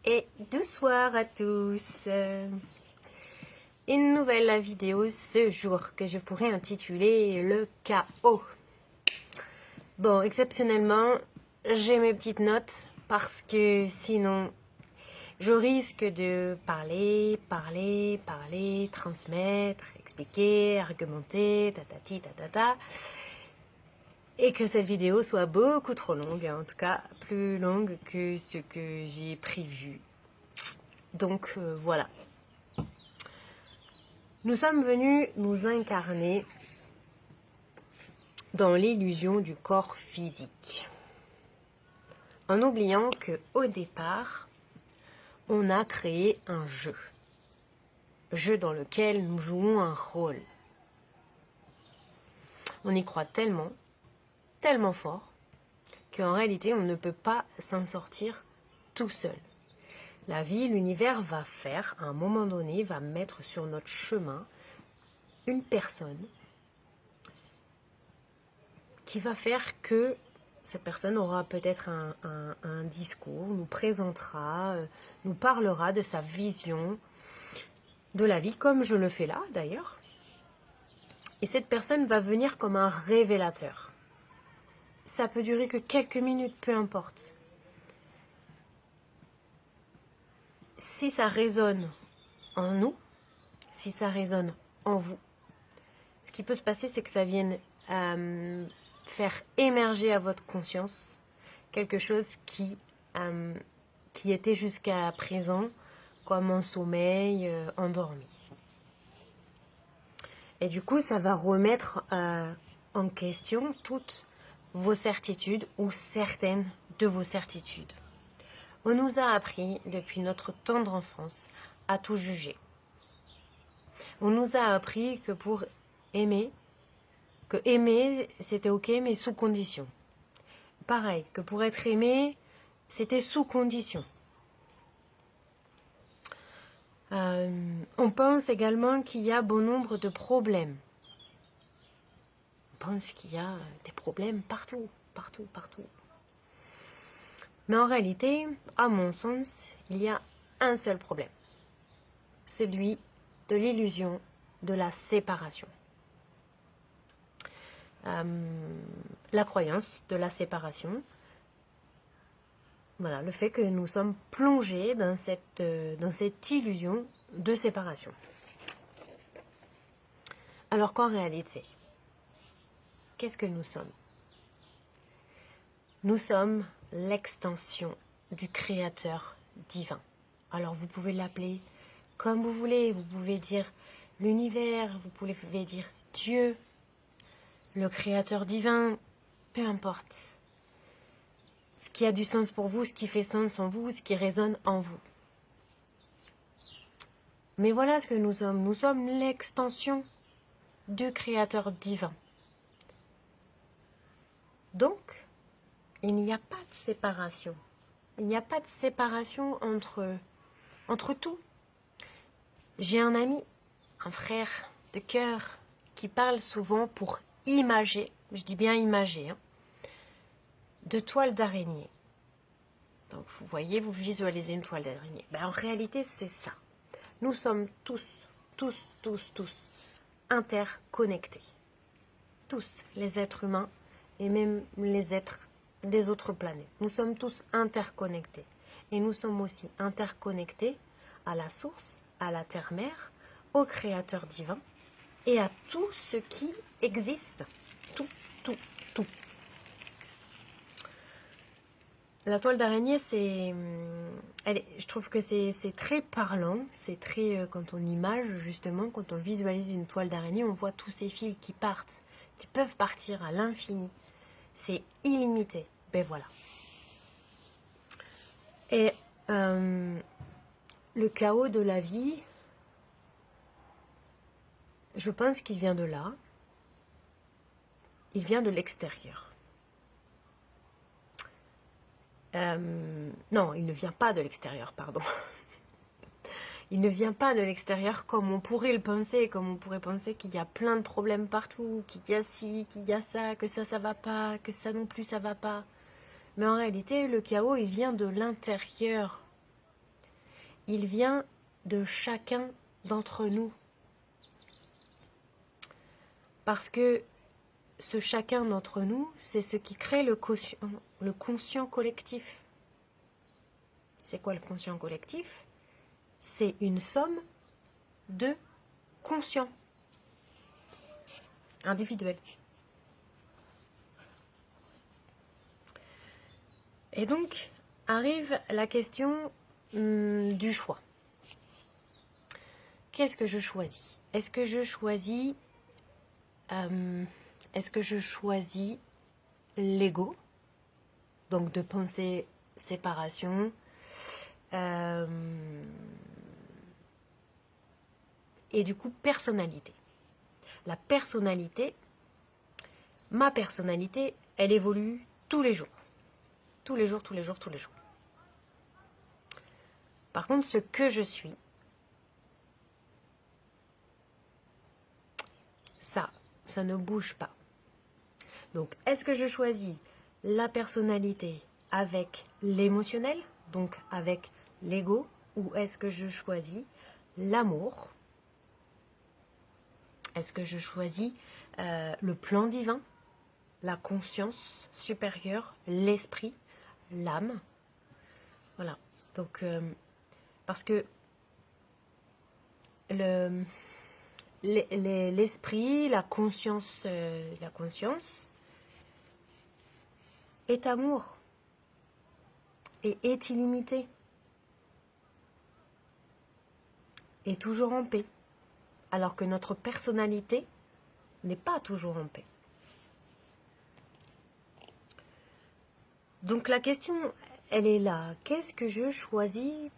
et bonsoir à tous. Une nouvelle vidéo ce jour que je pourrais intituler le chaos. Bon, exceptionnellement, j'ai mes petites notes parce que sinon, je risque de parler, transmettre, expliquer, argumenter, tatati, tatata. Et que cette vidéo soit beaucoup trop longue, en tout cas plus longue que ce que j'ai prévu. Donc voilà. Nous sommes venus nous incarner dans l'illusion du corps physique. En oubliant qu'au départ, on a créé un jeu. Jeu dans lequel nous jouons un rôle. On y croit tellement fort, qu'en réalité, on ne peut pas s'en sortir tout seul. La vie, l'univers va faire, à un moment donné, va mettre sur notre chemin une personne qui va faire que cette personne aura peut-être un discours, nous présentera, nous parlera de sa vision de la vie, comme je le fais là d'ailleurs. Et cette personne va venir comme un révélateur. Ça peut durer que quelques minutes, peu importe. Si ça résonne en nous, si ça résonne en vous, ce qui peut se passer, c'est que ça vienne faire émerger à votre conscience quelque chose qui était jusqu'à présent comme un sommeil endormi. Et du coup, ça va remettre en question toutes vos certitudes ou certaines de vos certitudes. On nous a appris depuis notre tendre enfance à tout juger. On nous a appris que pour aimer, c'était ok mais sous condition. Pareil, que pour être aimé, c'était sous condition. On pense également qu'il y a bon nombre de problèmes. On pense qu'il y a des problèmes partout. Mais en réalité, à mon sens, il y a un seul problème. Celui de l'illusion de la séparation. La croyance de la séparation. Voilà, le fait que nous sommes plongés dans cette illusion de séparation. Alors qu'en réalité, qu'est-ce que nous sommes? Nous sommes l'extension du Créateur divin. Alors vous pouvez l'appeler comme vous voulez, vous pouvez dire l'univers, vous pouvez dire Dieu, le Créateur divin, peu importe. Ce qui a du sens pour vous, ce qui fait sens en vous, ce qui résonne en vous. Mais voilà ce que nous sommes. Nous sommes l'extension du Créateur divin. Donc, il n'y a pas de séparation. Il n'y a pas de séparation entre tout. J'ai un ami, un frère de cœur, qui parle souvent pour imager, je dis bien imager, de toile d'araignée. Donc vous voyez, vous visualisez une toile d'araignée. En réalité, c'est ça. Nous sommes tous interconnectés. Tous, les êtres humains et même les êtres des autres planètes. Nous sommes tous interconnectés. Et nous sommes aussi interconnectés à la source, à la terre-mère, au Créateur divin et à tout ce qui existe. Tout. La toile d'araignée, je trouve que c'est très parlant, c'est très, quand on image justement, quand on visualise une toile d'araignée, on voit tous ces fils qui partent, qui peuvent partir à l'infini. C'est illimité. Ben voilà. Et le chaos de la vie, je pense qu'il vient de là. Il vient de l'extérieur. Non, il ne vient pas de l'extérieur, pardon. Il ne vient pas de l'extérieur comme on pourrait le penser, comme on pourrait penser qu'il y a plein de problèmes partout, qu'il y a ci, qu'il y a ça, que ça va pas, que ça non plus ça va pas. Mais en réalité, le chaos, il vient de l'intérieur. il vient de chacun d'entre nous. Parce que ce chacun d'entre nous, c'est ce qui crée le conscient collectif. C'est quoi le conscient collectif? C'est une somme de conscients individuels. Et donc, arrive la question du choix. Qu'est-ce que je choisis? Est-ce que je choisis l'ego, donc de penser séparation, et du coup personnalité. La personnalité, ma personnalité, elle évolue tous les jours. Tous les jours. Par contre, ce que je suis, ça ne bouge pas. Donc, est-ce que je choisis la personnalité avec l'émotionnel, donc avec l'ego, ou est-ce que je choisis l'amour? Est-ce que je choisis le plan divin, la conscience supérieure, l'esprit, l'âme? Voilà. Donc, parce que l'esprit, la conscience est amour et est illimité, est toujours en paix, alors que notre personnalité n'est pas toujours en paix. Donc la question, elle est là. Qu'est-ce que je choisis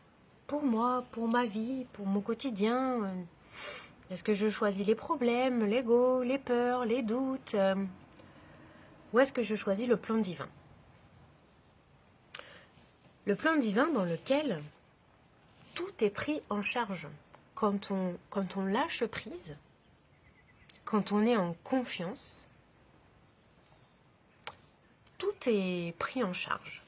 pour moi, pour ma vie, pour mon quotidien? Est-ce que je choisis les problèmes, l'ego, les peurs, les doutes? Ou est-ce que je choisis le plan divin? Le plan divin dans lequel tout est pris en charge. Quand on lâche prise, quand on est en confiance, tout est pris en charge.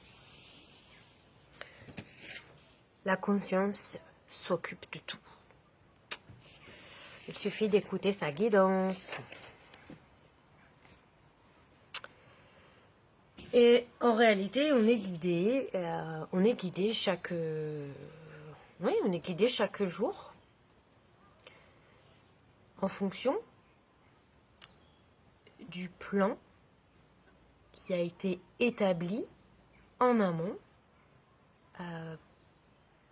La conscience s'occupe de tout. Il suffit d'écouter sa guidance. Et en réalité, on est guidé chaque jour en fonction du plan qui a été établi en amont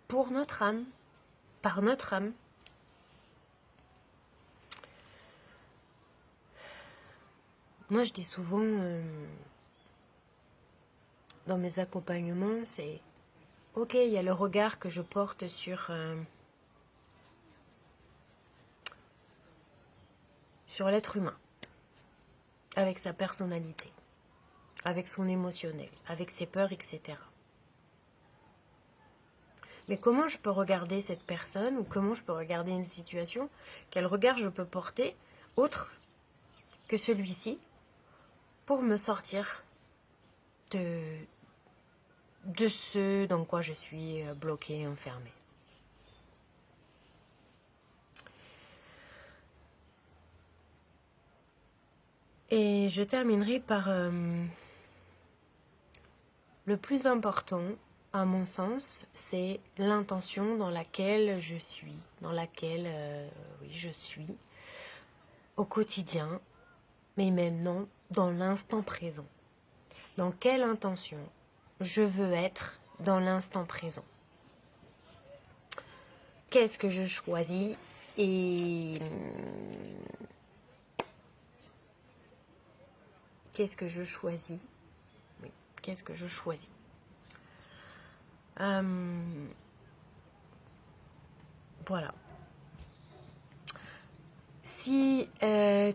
pour notre âme, par notre âme. Moi, je dis souvent dans mes accompagnements, c'est ok, il y a le regard que je porte sur l'être humain, avec sa personnalité, avec son émotionnel, avec ses peurs, etc. Mais comment je peux regarder cette personne ou comment je peux regarder une situation? Quel regard je peux porter autre que celui-ci pour me sortir de ce dans quoi je suis bloquée, enfermée? Et je terminerai par le plus important, à mon sens, c'est l'intention dans laquelle je suis, je suis au quotidien, mais maintenant dans l'instant présent. Dans quelle intention je veux être dans l'instant présent? Qu'est-ce que je choisis? Et qu'est-ce que je choisis? Oui, qu'est-ce que je choisis? Voilà. Si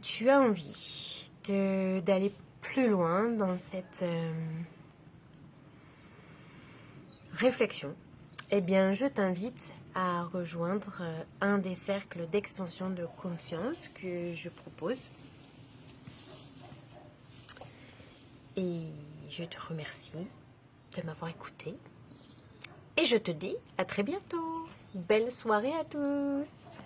tu as envie d'aller plus loin dans cette réflexion, eh bien, je t'invite à rejoindre un des cercles d'expansion de conscience que je propose. Et je te remercie de m'avoir écouté. Et je te dis à très bientôt. Belle soirée à tous!